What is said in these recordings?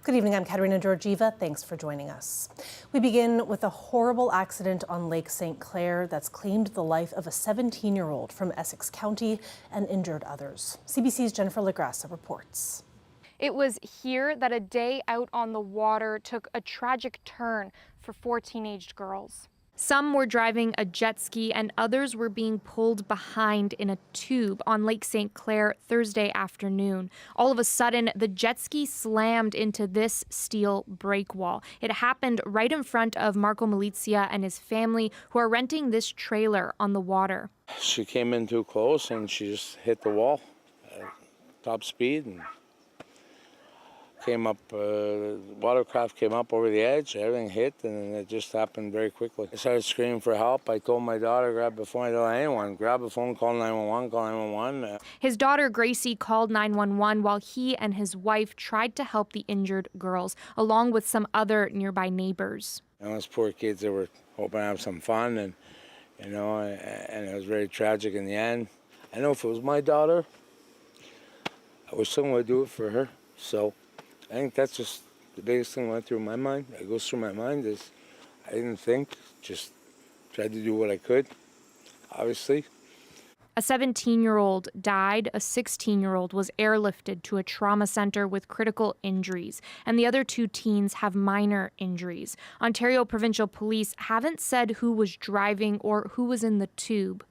Good evening, I'm Katerina Georgieva. Thanks for joining us. We begin with a horrible accident on Lake St. Clair that's claimed the life of a 17-year-old from Essex County and injured others. CBC's Jennifer LaGrassa reports. It was here that a day out on the water took a tragic turn for 4 teenage girls. Some were driving a jet ski and others were being pulled behind in a tube on Lake St. Clair Thursday afternoon. All of a sudden, the jet ski slammed into this steel break wall. It happened right in front of Marco Malizia and his family, who are renting this trailer on the water. She came in too close and she just hit the wall at top speed and came up, watercraft came up over the edge, everything hit, and it just happened very quickly. I started screaming for help. I told my daughter, grab the phone. I told anyone, grab the phone, call 911, call 911. His daughter, Gracie, called 911 while he and his wife tried to help the injured girls, along with some other nearby neighbors. And those poor kids, they were hoping to have some fun, and and it was very tragic in the end. I know if it was my daughter, I wish someone would do it for her, so. I think that's just the biggest thing that went through my mind. That goes through my mind is I didn't think, just tried to do what I could, obviously. A 17-year-old died, a 16-year-old was airlifted to a trauma center with critical injuries, and the other 2 teens have minor injuries. Ontario Provincial Police haven't said who was driving or who was in the tube.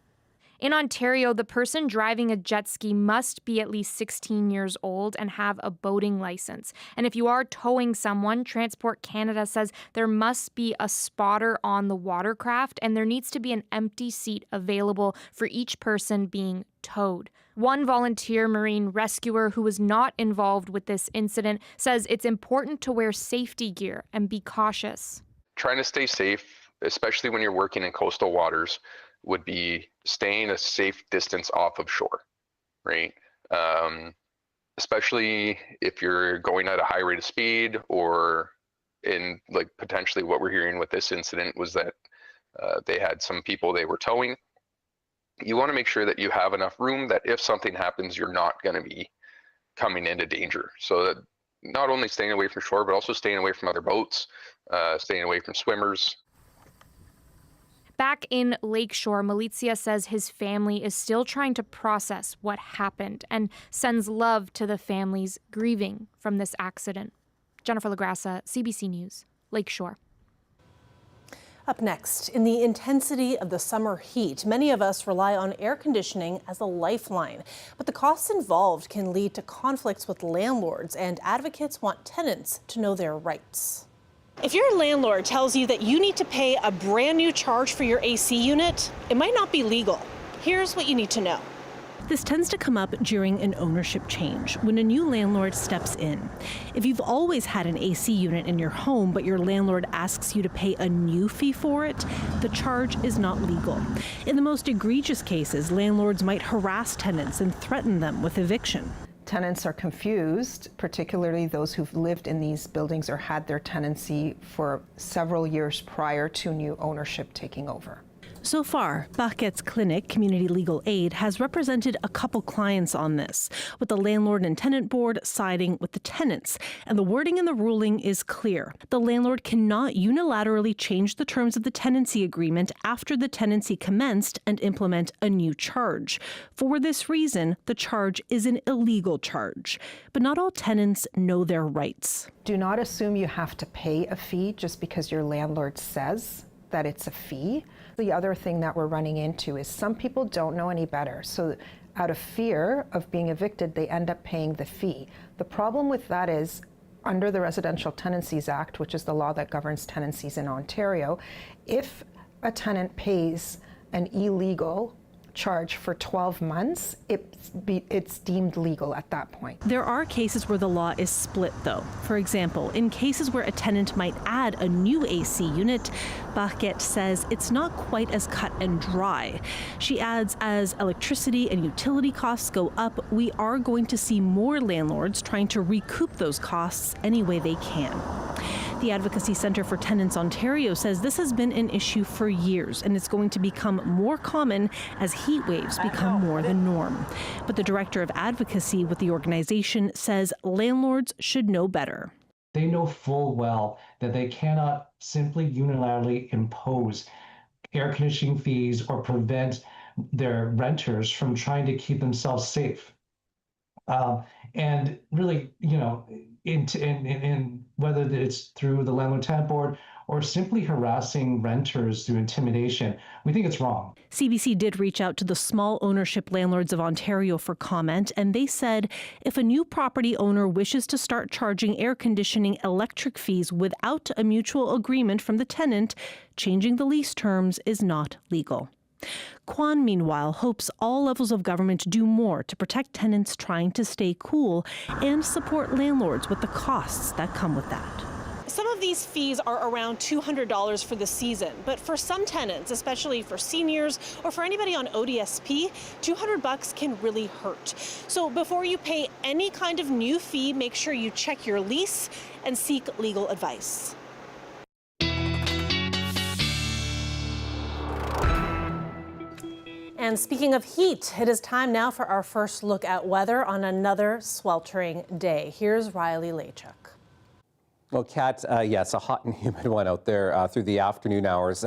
In Ontario, the person driving a jet ski must be at least 16 years old and have a boating license. And if you are towing someone, Transport Canada says there must be a spotter on the watercraft and there needs to be an empty seat available for each person being towed. One volunteer marine rescuer who was not involved with this incident says it's important to wear safety gear and be cautious. Trying to stay safe, especially when you're working in coastal waters, would be staying a safe distance off of shore, right? Especially if you're going at a high rate of speed, or in like potentially what we're hearing with this incident was that they had some people they were towing. You want to make sure that you have enough room that if something happens, you're not going to be coming into danger. So that not only staying away from shore, but also staying away from other boats, staying away from swimmers. Back in Lakeshore, Malizia says his family is still trying to process what happened and sends love to the families grieving from this accident. Jennifer LaGrassa, CBC News, Lakeshore. Up next, in the intensity of the summer heat, many of us rely on air conditioning as a lifeline. But the costs involved can lead to conflicts with landlords, and advocates want tenants to know their rights. If your landlord tells you that you need to pay a brand new charge for your AC unit, it might not be legal. Here's what you need to know. This tends to come up during an ownership change, when a new landlord steps in. If you've always had an AC unit in your home, but your landlord asks you to pay a new fee for it, the charge is not legal. In the most egregious cases, landlords might harass tenants and threaten them with eviction. Tenants are confused, particularly those who've lived in these buildings or had their tenancy for several years prior to new ownership taking over. So far, Baquet's Clinic, Community Legal Aid, has represented a couple clients on this, with the landlord and tenant board siding with the tenants. And the wording in the ruling is clear. The landlord cannot unilaterally change the terms of the tenancy agreement after the tenancy commenced and implement a new charge. For this reason, the charge is an illegal charge. But not all tenants know their rights. Do not assume you have to pay a fee just because your landlord says that it's a fee. The other thing that we're running into is some people don't know any better. So out of fear of being evicted, they end up paying the fee. The problem with that is under the Residential Tenancies Act, which is the law that governs tenancies in Ontario, if a tenant pays an illegal charge for 12 months, it's deemed legal at that point. There are cases where the law is split, though. For example, in cases where a tenant might add a new AC unit, Baquet says it's not quite as cut and dry. She adds, as electricity and utility costs go up, we are going to see more landlords trying to recoup those costs any way they can. The Advocacy Centre for Tenants Ontario says this has been an issue for years, and it's going to become more common as heat waves become more the norm. But the director of advocacy with the organization says landlords should know better. They know full well that they cannot simply unilaterally impose air conditioning fees or prevent their renters from trying to keep themselves safe. And really, in whether it's through the landlord tenant board or simply harassing renters through intimidation, we think it's wrong. CBC did reach out to the small ownership landlords of Ontario for comment, and they said if a new property owner wishes to start charging air conditioning electric fees without a mutual agreement from the tenant, changing the lease terms is not legal. Kwan, meanwhile, hopes all levels of government do more to protect tenants trying to stay cool and support landlords with the costs that come with that. Some of these fees are around $200 for the season, but for some tenants, especially for seniors or for anybody on ODSP, $200 can really hurt. So before you pay any kind of new fee, make sure you check your lease and seek legal advice. And speaking of heat, it is time now for our first look at weather on another sweltering day. Here's Riley Lachuk. Well, Kat, it's a hot and humid one out there through the afternoon hours.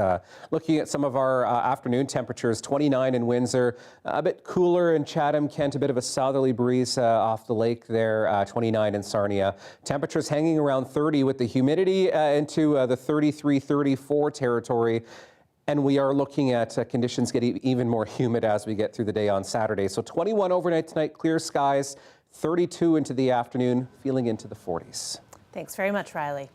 Looking at some of our afternoon temperatures, 29 in Windsor, a bit cooler in Chatham, Kent, a bit of a southerly breeze off the lake there, 29 in Sarnia. Temperatures hanging around 30 with the humidity into the 33, 34 territory. And we are looking at conditions getting even more humid as we get through the day on Saturday. So 21 overnight tonight, clear skies, 32 into the afternoon, feeling into the 40s. Thanks very much, Riley.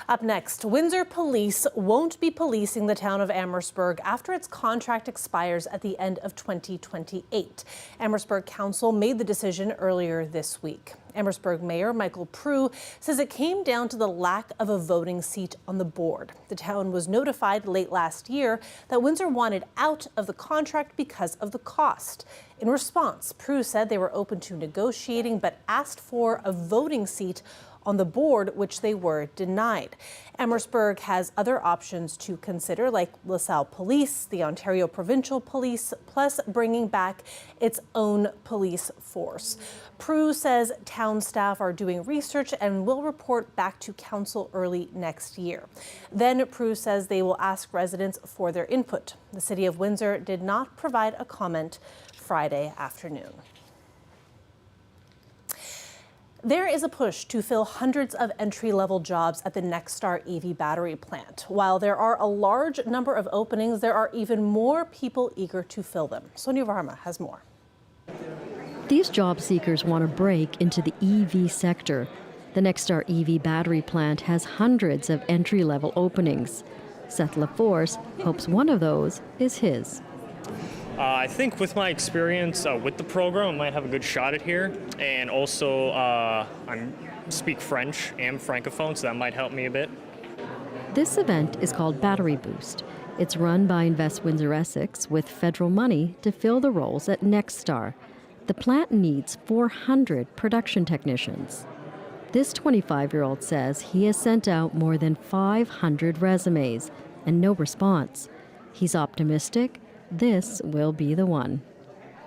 Up next, Windsor police won't be policing the town of Amherstburg after its contract expires at the end of 2028. Amherstburg Council made the decision earlier this week. Amherstburg Mayor Michael Prue says it came down to the lack of a voting seat on the board. The town was notified late last year that Windsor wanted out of the contract because of the cost. In response, Prue said they were open to negotiating but asked for a voting seat on the board, which they were denied. Amherstburg has other options to consider, like LaSalle Police, the Ontario Provincial Police, plus bringing back its own police force. Prue says town staff are doing research and will report back to council early next year. Then Prue says they will ask residents for their input. The City of Windsor did not provide a comment Friday afternoon. There is a push to fill hundreds of entry-level jobs at the NextStar EV battery plant. While there are a large number of openings, there are even more people eager to fill them. Sonia Varma has more. These job seekers want to break into the EV sector. The NextStar EV battery plant has hundreds of entry-level openings. Seth LaForce hopes one of those is his. I think with my experience with the program, I might have a good shot at here. And also, I speak French, am francophone, so that might help me a bit. This event is called Battery Boost. It's run by Invest Windsor Essex with federal money to fill the roles at NextStar. The plant needs 400 production technicians. This 25-year-old says he has sent out more than 500 resumes and no response. He's optimistic this will be the one.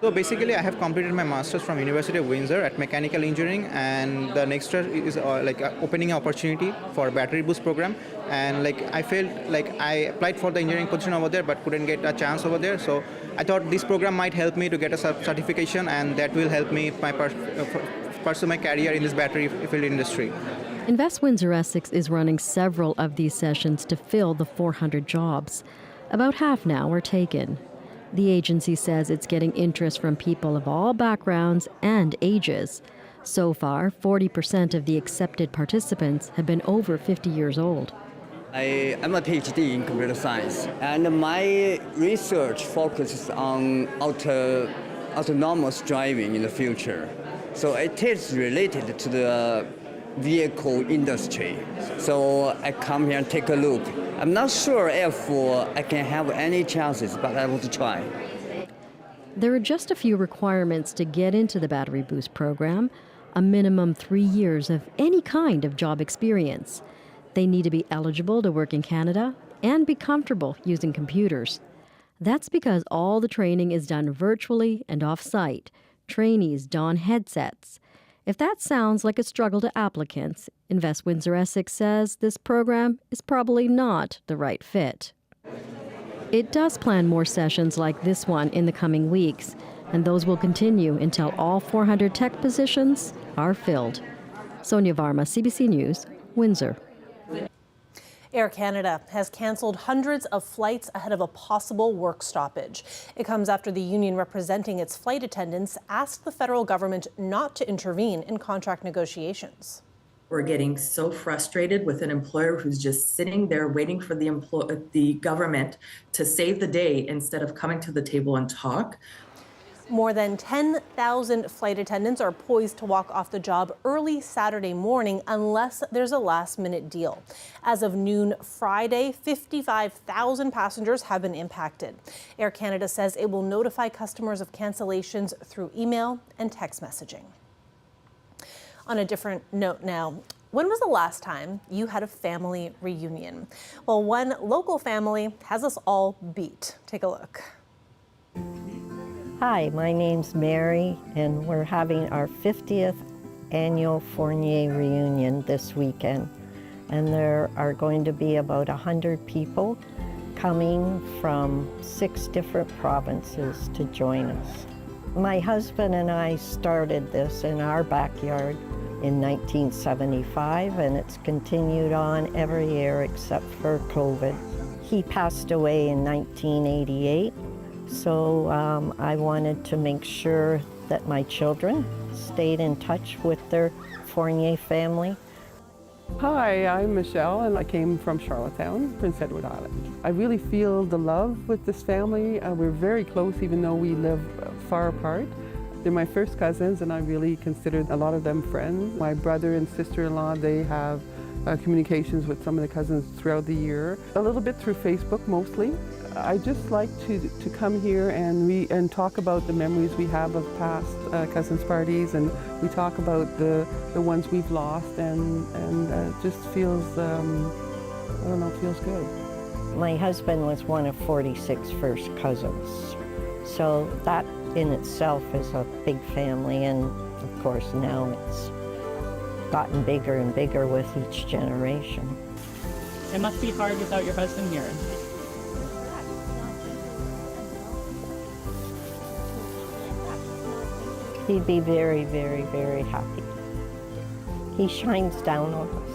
So basically, I have completed my master's from University of Windsor at Mechanical Engineering, and the NextStar is opening an opportunity for a battery boost program. And I felt like I applied for the engineering position over there, but couldn't get a chance over there. So I thought this program might help me to get a certification, and that will help me pursue my career in this battery field industry. Invest Windsor Essex is running several of these sessions to fill the 400 jobs. About half now are taken. The agency says it's getting interest from people of all backgrounds and ages. So far, 40% of the accepted participants have been over 50 years old. I'm a PhD in computer science, and my research focuses on autonomous driving in the future. So it is related to the vehicle industry. So I come here and take a look. I'm not sure if I can have any chances, but I want to try. There are just a few requirements to get into the Battery Boost program. A minimum 3 years of any kind of job experience. They need to be eligible to work in Canada and be comfortable using computers. That's because all the training is done virtually and off-site. Trainees don headsets. If that sounds like a struggle to applicants, Invest Windsor Essex says this program is probably not the right fit. It does plan more sessions like this one in the coming weeks, and those will continue until all 400 tech positions are filled. Sonia Varma, CBC News, Windsor. Air Canada has canceled hundreds of flights ahead of a possible work stoppage. It comes after the union representing its flight attendants asked the federal government not to intervene in contract negotiations. We're getting so frustrated with an employer who's just sitting there waiting for the government to save the day instead of coming to the table and talk. More than 10,000 flight attendants are poised to walk off the job early Saturday morning unless there's a last-minute deal. As of noon Friday, 55,000 passengers have been impacted. Air Canada says it will notify customers of cancellations through email and text messaging. On a different note now, when was the last time you had a family reunion? Well, one local family has us all beat. Take a look. Hi, my name's Mary, and we're having our 50th annual Fournier reunion this weekend. And there are going to be about 100 people coming from 6 different provinces to join us. My husband and I started this in our backyard in 1975, and it's continued on every year except for COVID. He passed away in 1988. So I wanted to make sure that my children stayed in touch with their Fournier family. Hi, I'm Michelle, and I came from Charlottetown, Prince Edward Island. I really feel the love with this family. We're very close, even though we live far apart. They're my first cousins, and I really consider a lot of them friends. My brother and sister-in-law, they have communications with some of the cousins throughout the year, a little bit through Facebook mostly. I just like to come here and talk about the memories we have of past cousins parties, and we talk about the ones we've lost, and it just feels, I don't know, feels good. My husband was one of 46 first cousins, so that in itself is a big family, and of course now it's gotten bigger and bigger with each generation. It must be hard without your husband here. He'd be very, very, very happy. He shines down on us.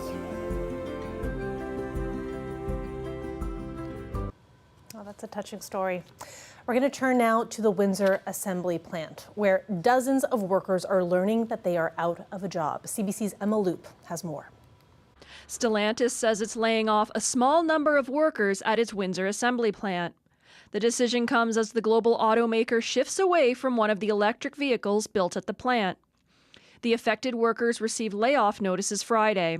Oh, that's a touching story. We're going to turn now to the Windsor Assembly Plant, where dozens of workers are learning that they are out of a job. CBC's Emma Loop has more. Stellantis says it's laying off a small number of workers at its Windsor Assembly Plant. The decision comes as the global automaker shifts away from one of the electric vehicles built at the plant. The affected workers received layoff notices Friday.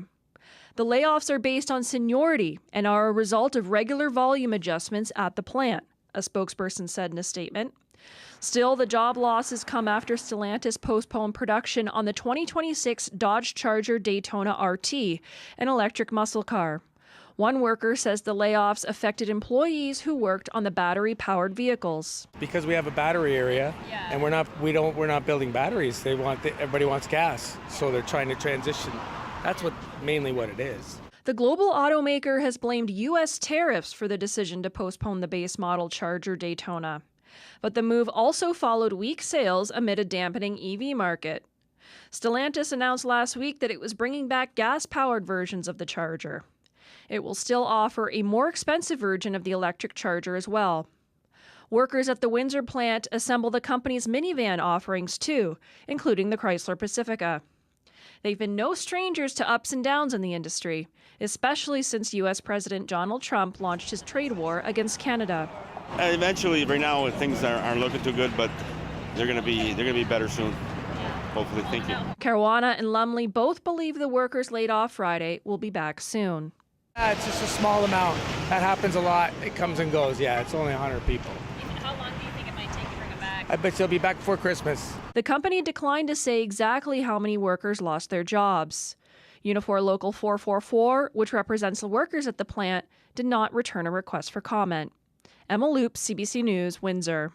The layoffs are based on seniority and are a result of regular volume adjustments at the plant, a spokesperson said in a statement. Still, the job losses come after Stellantis postponed production on the 2026 Dodge Charger Daytona RT, an electric muscle car. One worker says the layoffs affected employees who worked on the battery-powered vehicles. Because we have a battery area, and we're not building batteries. Everybody wants gas, so they're trying to transition. That's mainly what it is. The global automaker has blamed U.S. tariffs for the decision to postpone the base model Charger Daytona. But the move also followed weak sales amid a dampening EV market. Stellantis announced last week that it was bringing back gas-powered versions of the Charger. It will still offer a more expensive version of the electric Charger as well. Workers at the Windsor plant assemble the company's minivan offerings too, including the Chrysler Pacifica. They've been no strangers to ups and downs in the industry, especially since U.S. President Donald Trump launched his trade war against Canada. Eventually, right now, things aren't looking too good, but they're going to be better soon. Hopefully, thank you. Caruana and Lumley both believe the workers laid off Friday will be back soon. It's just a small amount. That happens a lot. It comes and goes. Yeah, it's only 100 people. How long do you think it might take to bring them back? I bet they'll be back before Christmas. The company declined to say exactly how many workers lost their jobs. Unifor Local 444, which represents the workers at the plant, did not return a request for comment. Emma Loop, CBC News, Windsor.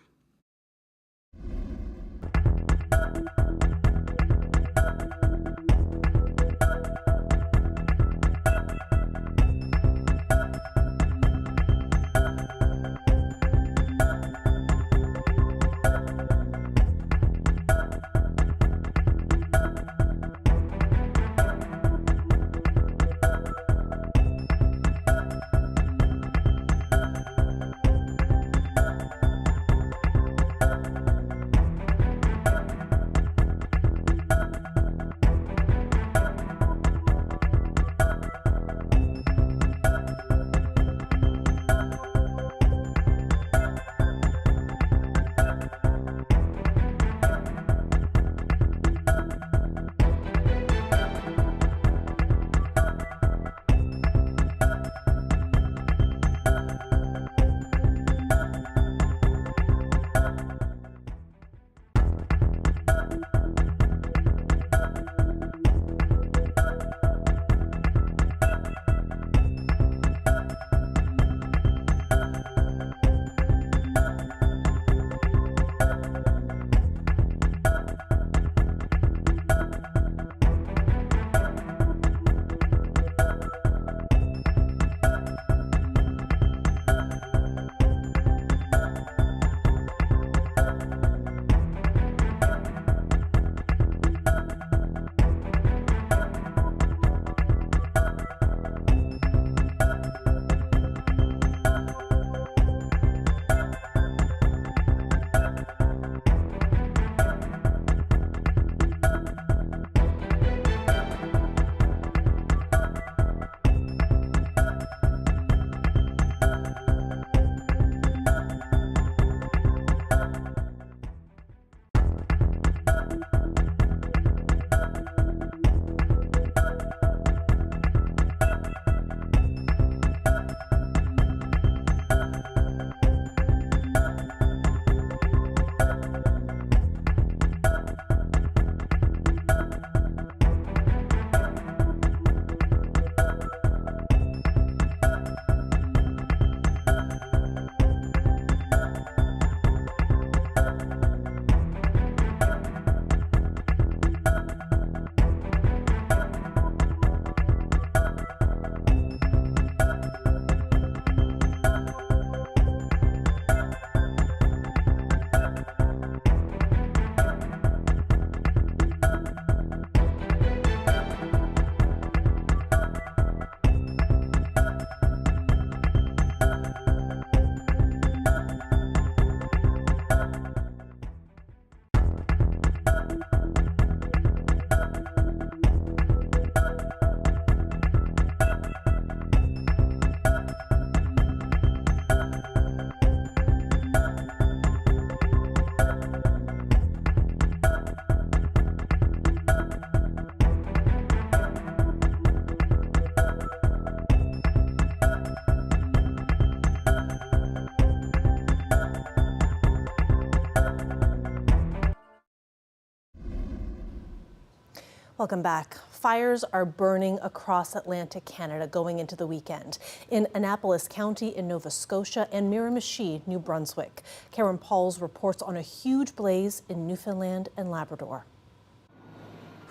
Welcome back. Fires are burning across Atlantic Canada going into the weekend in Annapolis County in Nova Scotia and Miramichi, New Brunswick. Karen Pauls reports on a huge blaze in Newfoundland and Labrador.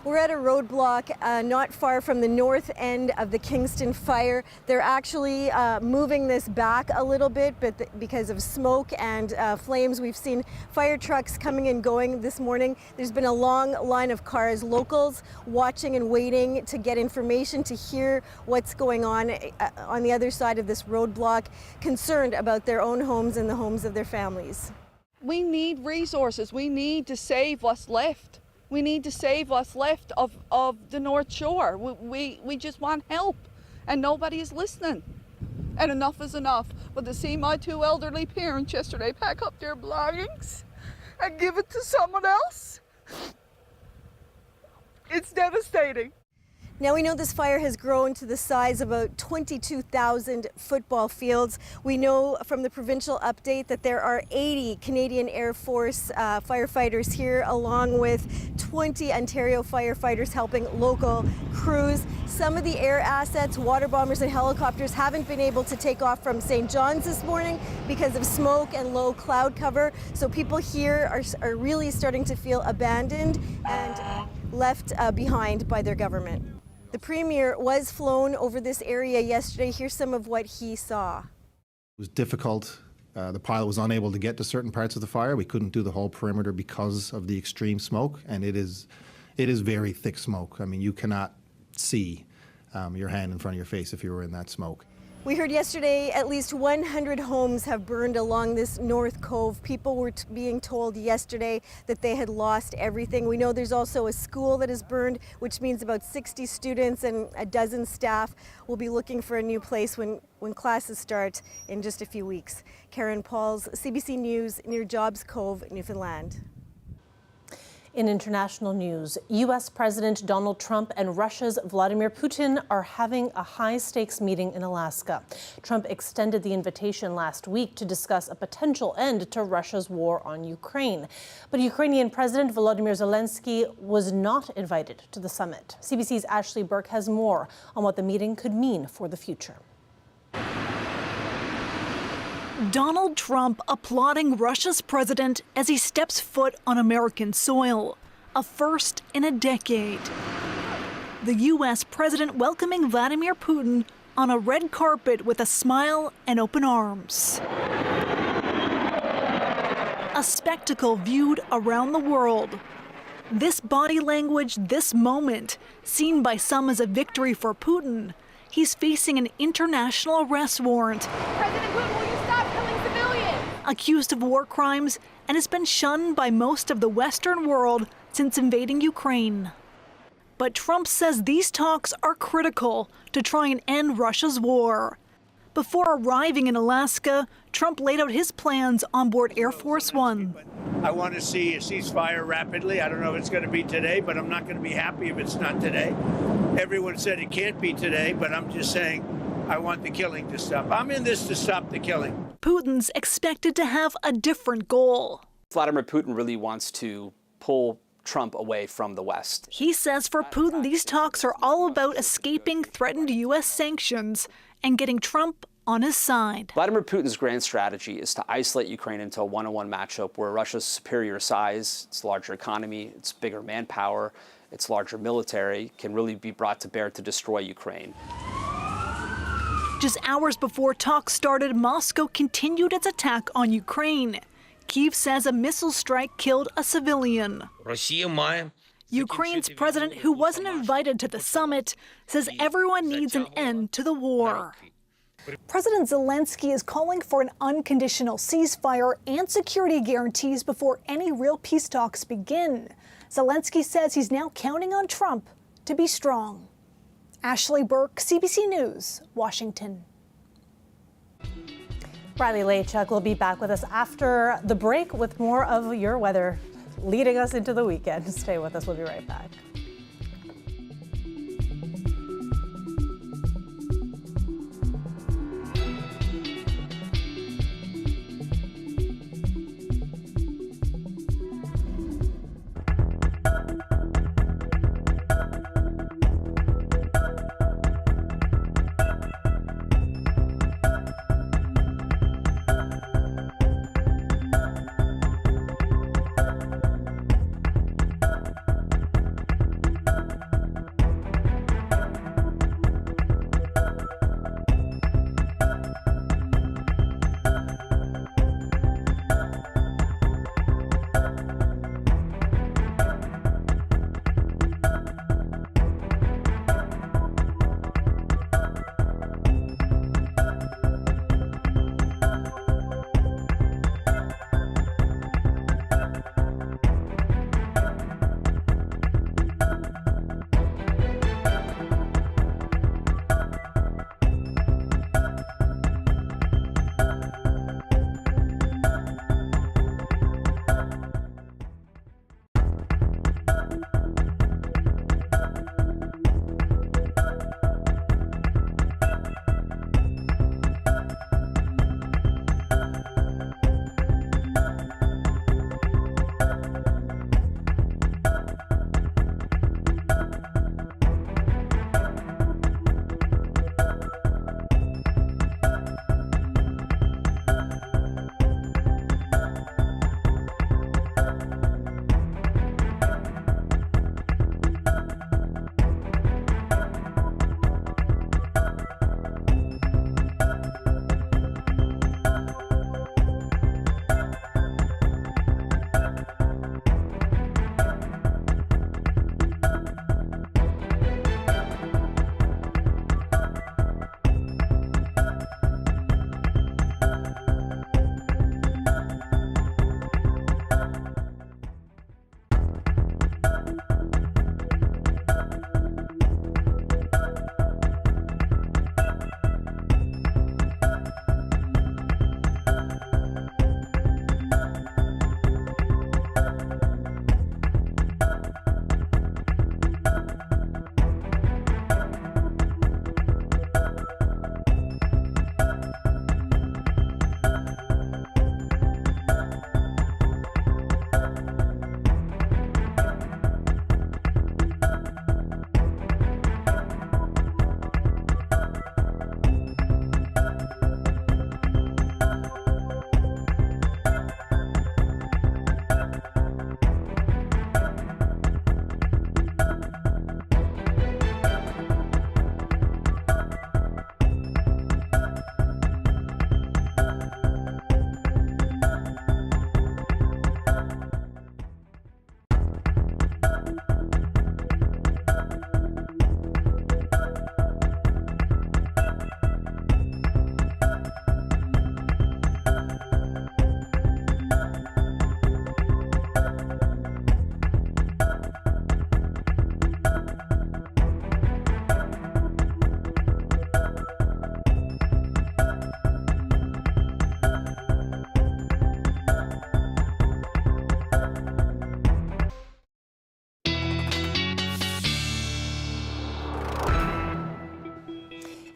We're at a roadblock not far from the north end of the Kingston fire. They're actually moving this back a little bit, but because of smoke and flames, we've seen fire trucks coming and going this morning. There's been a long line of cars, locals watching and waiting to get information, to hear what's going on the other side of this roadblock, concerned about their own homes and the homes of their families. We need resources. We need to save what's left. We need to save what's left of the North Shore. We just want help, and nobody is listening. And enough is enough. But to see my two elderly parents yesterday pack up their belongings and give it to someone else, it's devastating. Now we know this fire has grown to the size of about 22,000 football fields. We know from the provincial update that there are 80 Canadian Air Force firefighters here, along with 20 Ontario firefighters helping local crews. Some of the air assets, water bombers and helicopters, haven't been able to take off from St. John's this morning because of smoke and low cloud cover. So people here are really starting to feel abandoned and left behind by their government. The Premier was flown over this area yesterday. Here's some of what he saw. It was difficult. The pilot was unable to get to certain parts of the fire. We couldn't do the whole perimeter because of the extreme smoke, and it is very thick smoke. I mean, you cannot see your hand in front of your face if you were in that smoke. We heard yesterday at least 100 homes have burned along this North Cove. People were being told yesterday that they had lost everything. We know there's also a school that is burned, which means about 60 students and a dozen staff will be looking for a new place when classes start in just a few weeks. Karen Pauls, CBC News, near Jobs Cove, Newfoundland. In international news, U.S. President Donald Trump and Russia's Vladimir Putin are having a high-stakes meeting in Alaska. Trump extended the invitation last week to discuss a potential end to Russia's war on Ukraine. But Ukrainian President Volodymyr Zelensky was not invited to the summit. CBC's Ashley Burke has more on what the meeting could mean for the future. Donald Trump applauding Russia's president as he steps foot on American soil, a first in a decade. The U.S. president welcoming Vladimir Putin on a red carpet with a smile and open arms. A spectacle viewed around the world. This body language, this moment, seen by some as a victory for Putin. He's facing an international arrest warrant. President Putin, will you stop killing civilians? Accused of war crimes, and has been shunned by most of the Western world since invading Ukraine. But Trump says these talks are critical to try and end Russia's war. Before arriving in Alaska, Trump laid out his plans on board Air Force One. I want to see a ceasefire rapidly. I don't know if it's going to be today, but I'm not going to be happy if it's not today. Everyone said it can't be today, but I'm just saying I want the killing to stop. I'm in this to stop the killing. Putin's expected to have a different goal. Vladimir Putin really wants to pull Trump away from the West. He says for Putin, these talks are all about escaping threatened U.S. sanctions and getting Trump on his side. Vladimir Putin's grand strategy is to isolate Ukraine into a one-on-one matchup where Russia's superior size, its larger economy, its bigger manpower, its larger military can really be brought to bear to destroy Ukraine. Just hours before talks started, Moscow continued its attack on Ukraine. Kyiv says a missile strike killed a civilian. Ukraine's president, who wasn't invited to the summit, says everyone needs an end to the war. President Zelensky is calling for an unconditional ceasefire and security guarantees before any real peace talks begin. Zelensky says he's now counting on Trump to be strong. Ashley Burke, CBC News, Washington. Riley Lachuk will be back with us after the break with more of your weather leading us into the weekend. Stay with us. We'll be right back.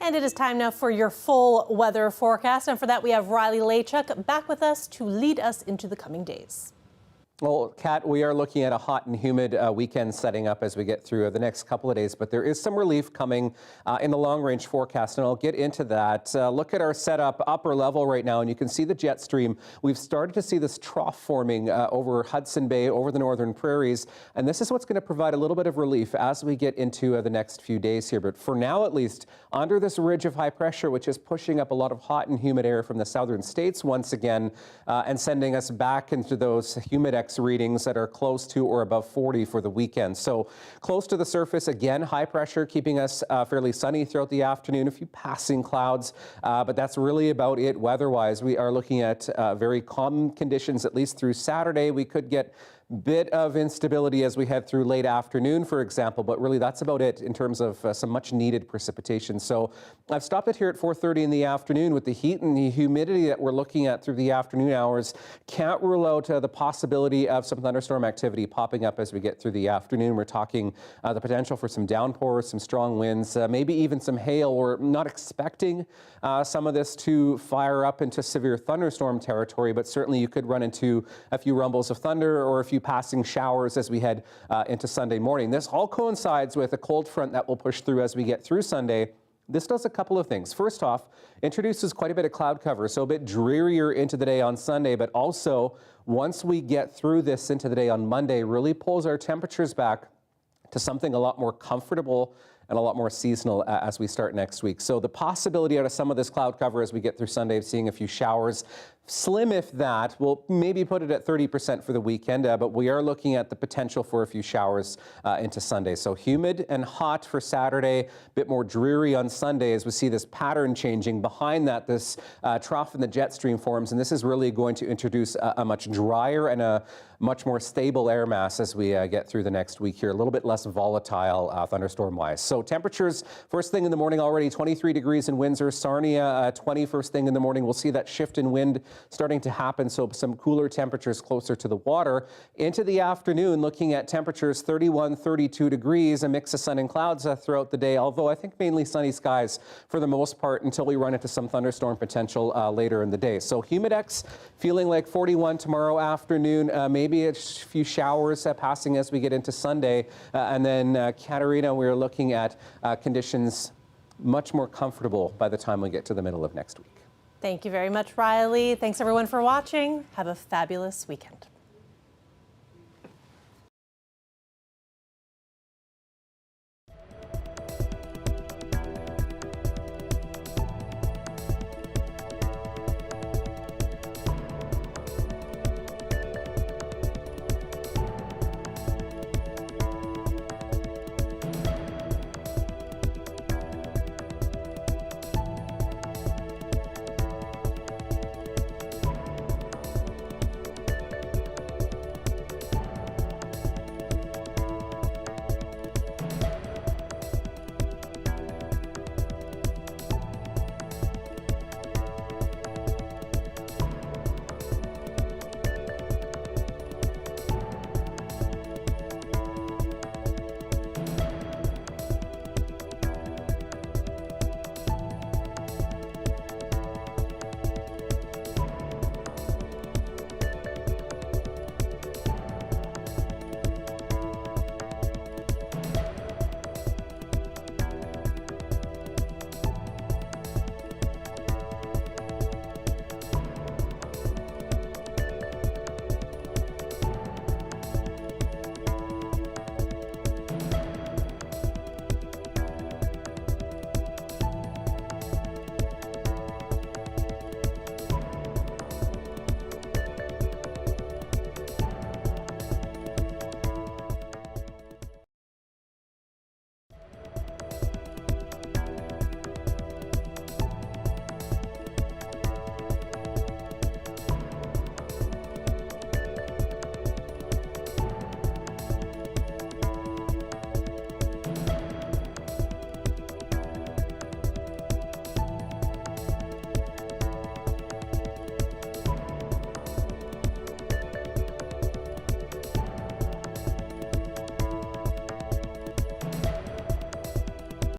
And it is time now for your full weather forecast. And for that, we have Riley Laychuk back with us to lead us into the coming days. Well, Kat, we are looking at a hot and humid weekend setting up as we get through the next couple of days, but there is some relief coming in the long-range forecast, and I'll get into that. Look at our setup upper level right now, and you can see the jet stream. We've started to see this trough forming over Hudson Bay, over the northern prairies, and this is what's going to provide a little bit of relief as we get into the next few days here. But for now, at least, under this ridge of high pressure, which is pushing up a lot of hot and humid air from the southern states once again, and sending us back into those humid readings that are close to or above 40 for the weekend. So close to the surface, again, high pressure keeping us fairly sunny throughout the afternoon, a few passing clouds, but that's really about it weather-wise. We are looking at very calm conditions, at least through Saturday. We could get bit of instability as we head through late afternoon, for example, but really that's about it in terms of some much needed precipitation. So I've stopped it here at 4:30 in the afternoon with the heat and the humidity that we're looking at through the afternoon hours. Can't rule out the possibility of some thunderstorm activity popping up as we get through the afternoon. We're talking the potential for some downpours, some strong winds, maybe even some hail. We're not expecting some of this to fire up into severe thunderstorm territory, but certainly you could run into a few rumbles of thunder or a few passing showers as we head into Sunday morning. This all coincides with a cold front that will push through as we get through Sunday. This does a couple of things. First off, introduces quite a bit of cloud cover, so a bit drearier into the day on Sunday, but also once we get through this into the day on Monday, really pulls our temperatures back to something a lot more comfortable and a lot more seasonal as we start next week. So the possibility out of some of this cloud cover as we get through Sunday of seeing a few showers, slim if that, we'll maybe put it at 30% for the weekend, but we are looking at the potential for a few showers into Sunday. So humid and hot for Saturday, a bit more dreary on Sunday as we see this pattern changing. Behind that, this trough in the jet stream forms, and this is really going to introduce a much drier and a much more stable air mass as we get through the next week here, a little bit less volatile thunderstorm-wise. So temperatures, first thing in the morning already, 23 degrees in Windsor, Sarnia, 20 first thing in the morning. We'll see that shift in wind starting to happen, so some cooler temperatures closer to the water. Into the afternoon, looking at temperatures 31, 32 degrees, a mix of sun and clouds throughout the day, although I think mainly sunny skies for the most part until we run into some thunderstorm potential later in the day. So humidex feeling like 41 tomorrow afternoon, maybe a few showers passing as we get into Sunday, and then Katerina, we're looking at conditions much more comfortable by the time we get to the middle of next week. Thank you very much, Riley. Thanks everyone for watching. Have a fabulous weekend.